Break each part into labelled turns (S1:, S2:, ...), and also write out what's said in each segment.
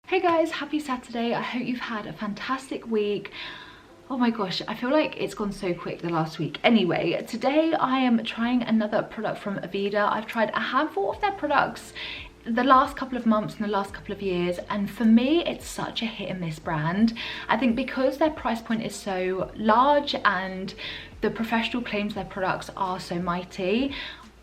S1: Hey guys, happy Saturday. I hope you've had a fantastic week. Oh my gosh, I feel like it's gone so quick the last week. Anyway, today I am trying another product from Aveda. I've tried a handful of their products the last couple of months and the last couple of years, and for me it's such a hit and miss brand. I think because their price point is so large and the professional claims their products are so mighty,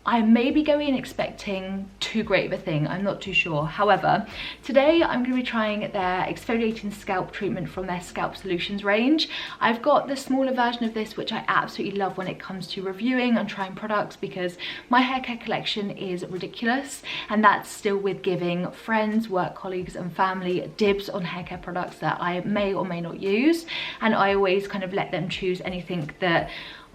S1: I may be going in expecting too great of a thing, I'm not too sure. However, today I'm going to be trying their exfoliating scalp treatment from their Scalp Solutions range. I've got the smaller version of this, which I absolutely love when it comes to reviewing and trying products, because my hair care collection is ridiculous, and that's still with giving friends, work colleagues and family dibs on hair care products that I may or may not use, and I always kind of let them choose anything that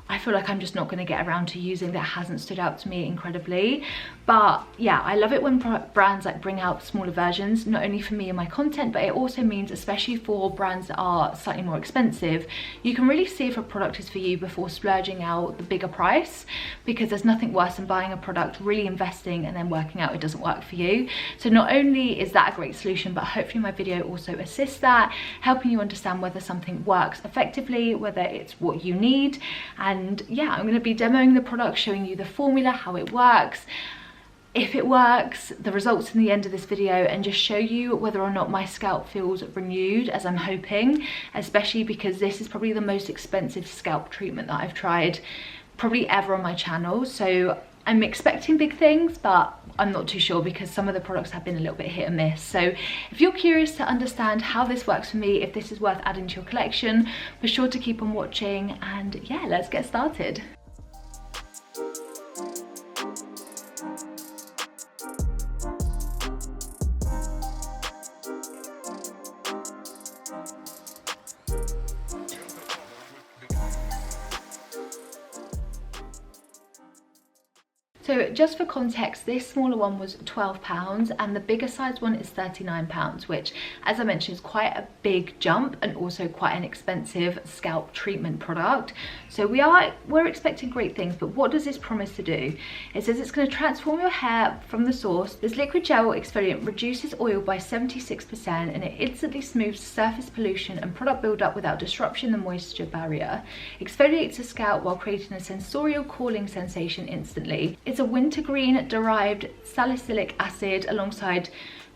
S1: I feel like I'm just not going to get around to using that hasn't stood out to me incredibly. But yeah, I love it when brands like bring out smaller versions, not only for me and my content, but it also means, especially for brands that are slightly more expensive, you can really see if a product is for you before splurging out the bigger price, because there's nothing worse than buying a product, really investing, and then working out it doesn't work for you. So not only is that a great solution, but hopefully my video also assists that, helping you understand whether something works effectively, whether it's what you need. And yeah, I'm going to be demoing the product, showing you the formula, how it works, if it works, the results in the end of this video, and just show you whether or not my scalp feels renewed, as I'm hoping, especially because this is probably the most expensive scalp treatment that I've tried probably ever on my channel. So I'm expecting big things, but I'm not too sure because some of the products have been a little bit hit and miss. So if you're curious to understand how this works for me, if this is worth adding to your collection, be sure to keep on watching, and yeah, let's get started. So just for context, this smaller one was £12 and the bigger size one is £39, which, as I mentioned, is quite a big jump and also quite an expensive scalp treatment product. So we're expecting great things, but what does this promise to do? It says it's going to transform your hair from the source. This liquid gel exfoliant reduces oil by 76% and it instantly smooths surface pollution and product buildup without disrupting the moisture barrier. Exfoliates the scalp while creating a sensorial cooling sensation instantly. It's a wintergreen derived salicylic acid alongside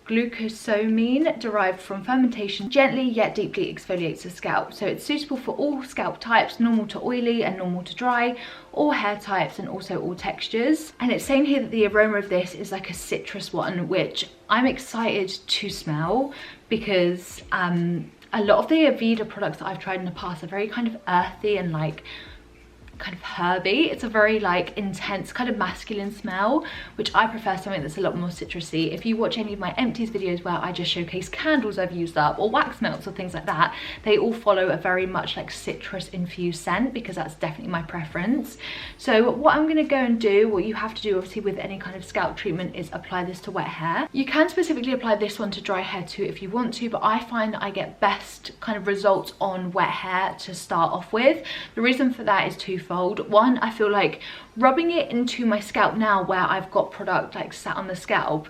S1: glucosamine derived from fermentation, gently yet deeply exfoliates the scalp. So it's suitable for all scalp types, normal to oily and normal to dry, all hair types and also all textures. And it's saying here that the aroma of this is like a citrus one, which I'm excited to smell, because a lot of the Aveda products that I've tried in the past are very kind of earthy and like kind of herby. It's a very like intense kind of masculine smell, which I prefer something that's a lot more citrusy. If you watch any of my empties videos where I just showcase candles I've used up or wax melts or things like that, they all follow a very much like citrus infused scent, because that's definitely my preference. So what I'm going to go and do, what you have to do obviously with any kind of scalp treatment, is apply this to wet hair. You can specifically apply this one to dry hair too if you want to, but I find that I get best kind of results on wet hair to start off with. The reason for that is twofold. One, I feel like rubbing it into my scalp now where I've got product like sat on the scalp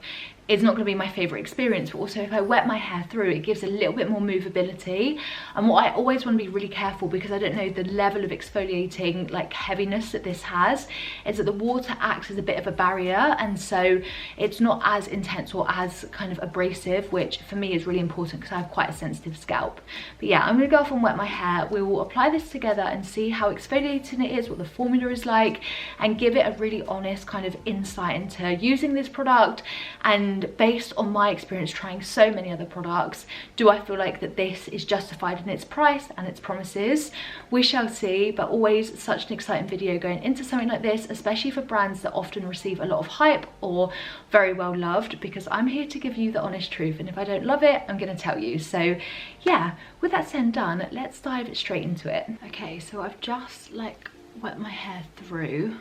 S1: is not going to be my favorite experience, but also if I wet my hair through, it gives a little bit more movability. And what I always want to be really careful, because I don't know the level of exfoliating like heaviness that this has, is that the water acts as a bit of a barrier, and so it's not as intense or as kind of abrasive, which for me is really important because I have quite a sensitive scalp. But yeah, I'm going to go off and wet my hair. We will apply this together and see how exfoliating it is, what the formula is like, and give it a really honest kind of insight into using this product. And based on my experience trying so many other products, do I feel like that this is justified in its price and its promises? We shall see, but always such an exciting video going into something like this, especially for brands that often receive a lot of hype or very well loved, because I'm here to give you the honest truth, and if I don't love it, I'm going to tell you. So yeah, with that said and done, let's dive straight into it. Okay, so I've just like wet my hair through.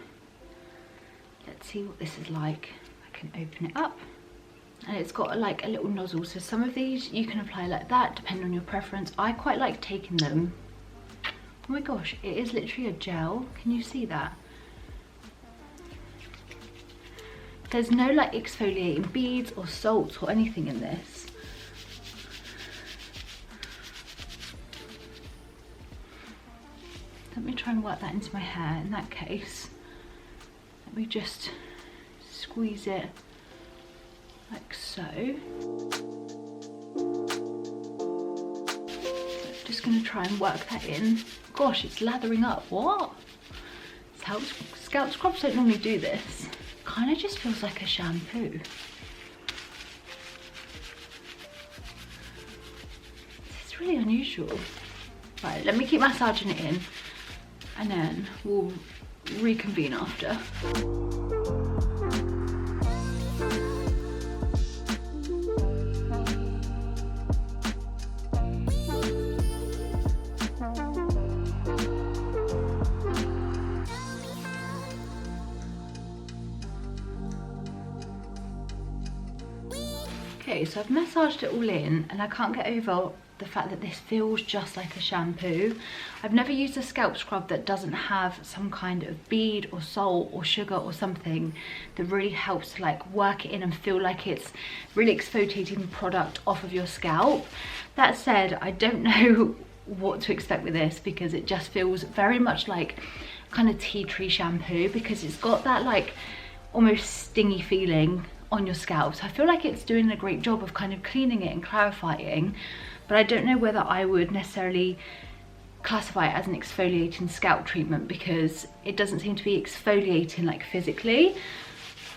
S1: Let's see what this is like. I can open it up. And it's got like a little nozzle, so some of these you can apply like that depending on your preference. I quite like taking them. Oh my gosh, it is literally a gel. Can you see that? There's no like exfoliating beads or salts or anything in this. let me try and work that into my hair. In that case, let me just squeeze it like so. Just going to try and work that in. Gosh, it's lathering up. What? Scalp scrubs don't normally do this. Kind of just feels like a shampoo. It's really unusual. Right, let me keep massaging it in and then we'll reconvene after. Okay, so I've massaged it all in and I can't get over the fact that this feels just like a shampoo. I've never used a scalp scrub that doesn't have some kind of bead or salt or sugar or something that really helps to like work it in and feel like it's really exfoliating product off of your scalp. That said, I don't know what to expect with this because it just feels very much like kind of tea tree shampoo because it's got that like almost stingy feeling on your scalp. So I feel like it's doing a great job of kind of cleaning it and clarifying, but I don't know whether I would necessarily classify it as an exfoliating scalp treatment because it doesn't seem to be exfoliating like physically,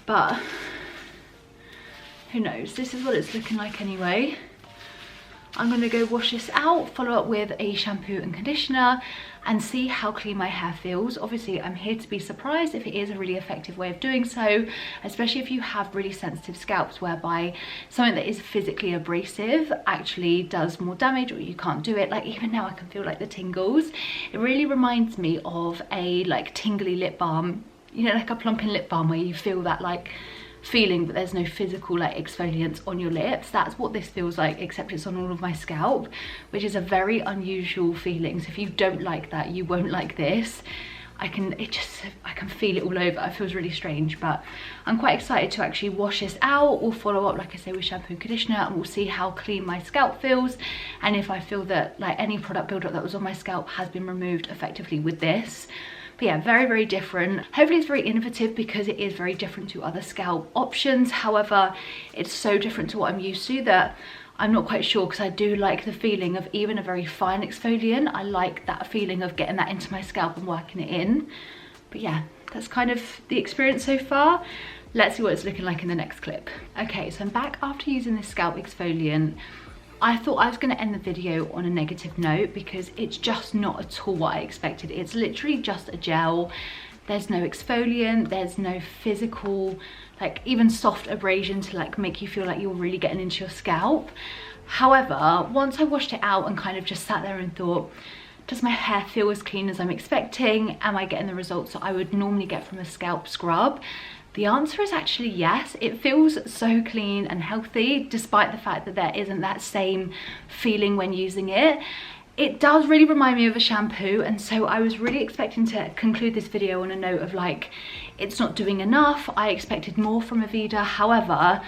S1: but who knows. This is what it's looking like anyway. I'm going to go wash this out, follow up with a shampoo and conditioner and see how clean my hair feels. Obviously, I'm here to be surprised if it is a really effective way of doing so, especially if you have really sensitive scalps whereby something that is physically abrasive actually does more damage or you can't do it. Like even now I can feel like the tingles. It really reminds me of a like tingly lip balm, you know, like a plumping lip balm where you feel that like feeling but there's no physical like exfoliants on your lips. That's what this feels like, except it's on all of my scalp, which is a very unusual feeling. So if you don't like that, you won't like this. I can feel it all over. It feels really strange, but I'm quite excited to actually wash this out. We'll follow up, like I say, with shampoo and conditioner and we'll see how clean my scalp feels and if I feel that like any product buildup that was on my scalp has been removed effectively with this. But yeah, very, very different. Hopefully it's very innovative because it is very different to other scalp options. However, it's so different to what I'm used to that I'm not quite sure, because I do like the feeling of even a very fine exfoliant. I like that feeling of getting that into my scalp and working it in. But yeah, that's kind of the experience so far. Let's see what it's looking like in the next clip. Okay, so I'm back after using this scalp exfoliant. I thought I was going to end the video on a negative note because it's just not at all what I expected. It's literally just a gel. There's no exfoliant, there's no physical, like even soft abrasion to like make you feel like you're really getting into your scalp. However, once I washed it out and kind of just sat there and thought, does my hair feel as clean as I'm expecting? Am I getting the results that I would normally get from a scalp scrub? The answer is actually yes. It feels so clean and healthy, despite the fact that there isn't that same feeling when using it. It does really remind me of a shampoo, and so I was really expecting to conclude this video on a note of like, it's not doing enough. I expected more from Aveda. However,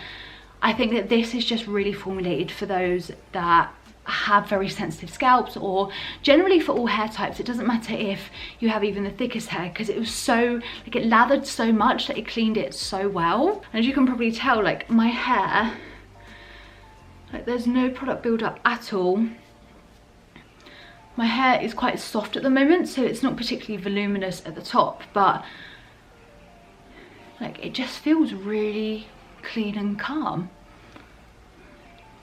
S1: I think that this is just really formulated for those that have very sensitive scalps, or generally for all hair types. It doesn't matter if you have even the thickest hair, because it was so like, it lathered so much that it cleaned it so well. And as you can probably tell, like my hair, like there's no product buildup at all. My hair is quite soft at the moment, so it's not particularly voluminous at the top, but like it just feels really clean and calm.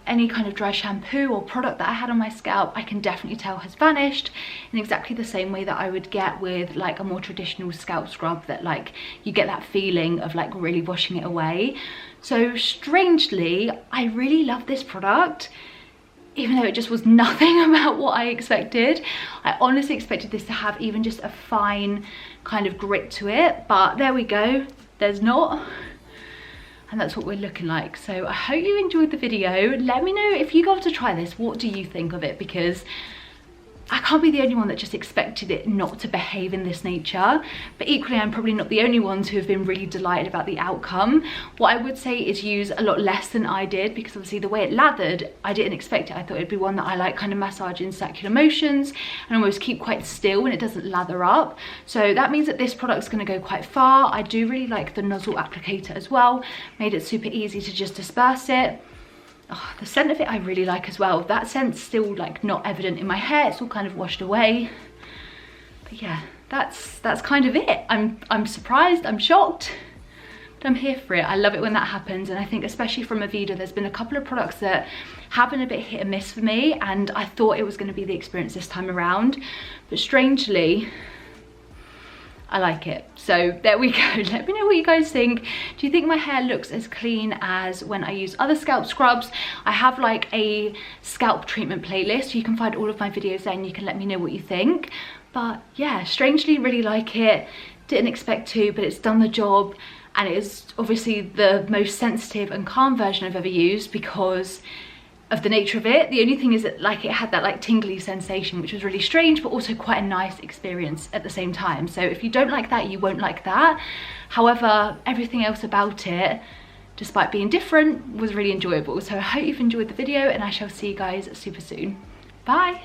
S1: Any kind of dry shampoo or product that I had on my scalp, I can definitely tell has vanished in exactly the same way that I would get with like a more traditional scalp scrub, that like you get that feeling of like really washing it away. So strangely, I really love this product, even though it just was nothing about what I expected. I honestly expected this to have even just a fine kind of grit to it, but there we go, there's not. And that's what we're looking like. So I hope you enjoyed the video. Let me know if you got to try this, what do you think of it? Because I can't be the only one that just expected it not to behave in this nature, but equally I'm probably not the only ones who have been really delighted about the outcome. What I would say is use a lot less than I did, because obviously the way it lathered, I didn't expect it. I thought it'd be one that I like kind of massage in circular motions and almost keep quite still when it doesn't lather up. So that means that this product's going to go quite far. I do really like the nozzle applicator as well, made it super easy to just disperse it. Oh, the scent of it I really like as well. That scent's still like not evident in my hair, it's all kind of washed away. But yeah, that's kind of it. I'm surprised, I'm shocked, but I'm here for it. I love it when that happens, and I think especially from Aveda, there's been a couple of products that have been a bit hit and miss for me, and I thought it was going to be the experience this time around, but strangely I like it. So there we go. Let me know what you guys think. Do you think my hair looks as clean as when I use other scalp scrubs? I have like a scalp treatment playlist, so you can find all of my videos there and you can let me know what you think. But yeah, strangely really like it. Didn't expect to, but it's done the job, and it is obviously the most sensitive and calm version I've ever used because of the nature of it. The only thing is that like it had that like tingly sensation, which was really strange, but also quite a nice experience at the same time. So if you don't like that, you won't like that. However, everything else about it, despite being different, was really enjoyable. So I hope you've enjoyed the video, and I shall see you guys super soon. Bye.